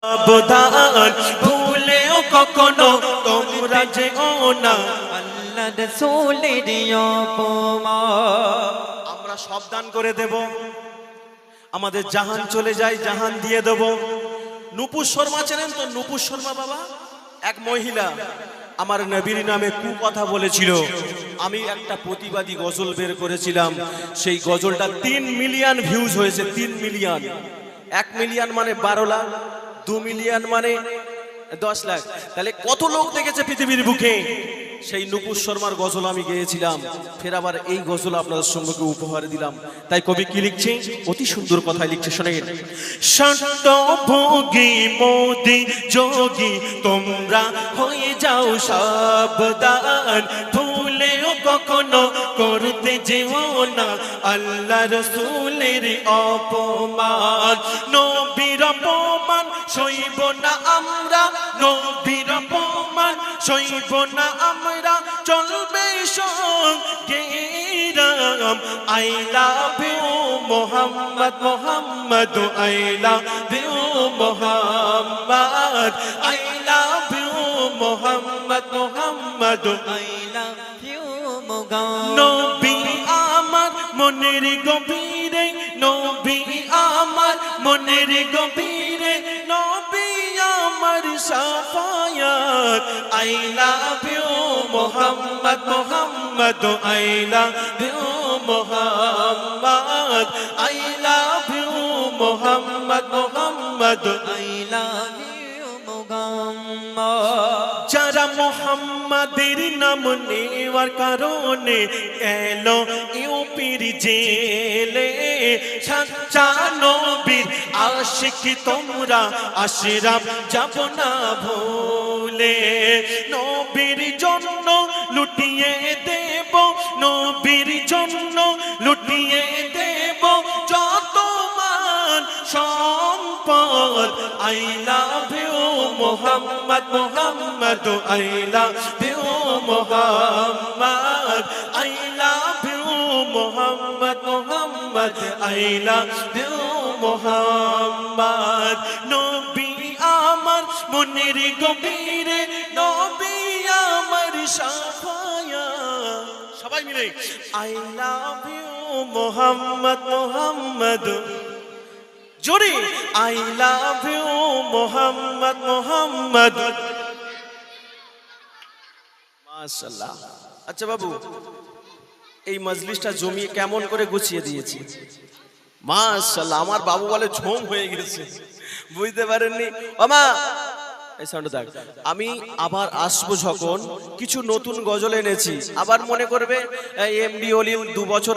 সাবধান ভুলেও কখনো তোমরা যেও না আল্লাহ রাসূলের অপমান। আমরা সাবধান করে দেব, আমাদের জাহান চলে যায়, জাহান দিয়ে দেব। নুপুর শর্মা চেনেন তো? নুপুর শর্মা বাবা, এক মহিলা আমার নবীর নামে কথা বলেছিল। আমি একটা প্রতিবাদী গজল বের করেছিলাম, সেই গজলটা 3 মিলিয়ন ভিউজ হয়েছে। 3 মিলিয়ন, 1 মিলিয়ন মানে 12 লাখ, 2 মিলিয়ন মানে 10 লাখ। তাহলে কত লোক দেখেছে পৃথিবীর বুকে? সেই নুপুর শর্মার গজল আমি গেয়েছিলাম, ফের আবার এই গজল আপনাদের সম্মুখে উপহার দিলাম। তাই কবি কি লিখছে? অতি সুন্দর কথাই লিখছে, শোনেন। সত্যভোগী মোদি যোগী তোমরা হয়ে যাও সাবধান, ভুলেও কখনো করতে যেও না আল্লাহ রাসূলের অপমান। নবীর অপমান সইব না আমরা, নবীর অপমান সইব না আমরা, চলবে সঙ্গে Ram. I love you Mohammad, Mohammad I love you Mohammad, I love you Mohammad, Mohammad I love you Mohammad. নবী আমার মনের গভীরে, নবী আমার মনের গভীরে, নবী আমার শাফায়াত। I love you Mohammad, Mohammad I love you Mohammad, I love you Mohammad, Mohammad I love you Mohammad. যারা মোহাম্মদের নাম নেওয়ার কারণে এলো ইউপির জেলে, সচ্চা নবীর আশিক তোমরা আশরাফ যাব না ভুলে। নবীর জন্য লুটিয়ে দেব, নবীর জন্য লুটিয়ে দেব যত মান সম্পদ। I love you Mohammad, Mohammad I love you Mohammad, I love you Mohammad, Mohammad I love you Muhammad. নবী আমার মনের গভীরে, নবী আমার শাফায়াত। সবাই মিলে I love you Mohammad, Muhammad জোরে I love you Mohammad, Muhammad. মাশাআল্লাহ। আচ্ছা বাবু, এই মজলিসটা জমিয়ে কেমন করে গুছিয়ে দিয়েছি, মাশাআল্লাহ। আমার বাবু বলে ঝোম হয়ে গেছে, বুঝতে পারেননি? ওমা এই সাউন্ড দাও। আমি আবার আসবো যখন কিছু নতুন গজল এনেছি, আবার মনে করবে এমডি অলি 2 বছর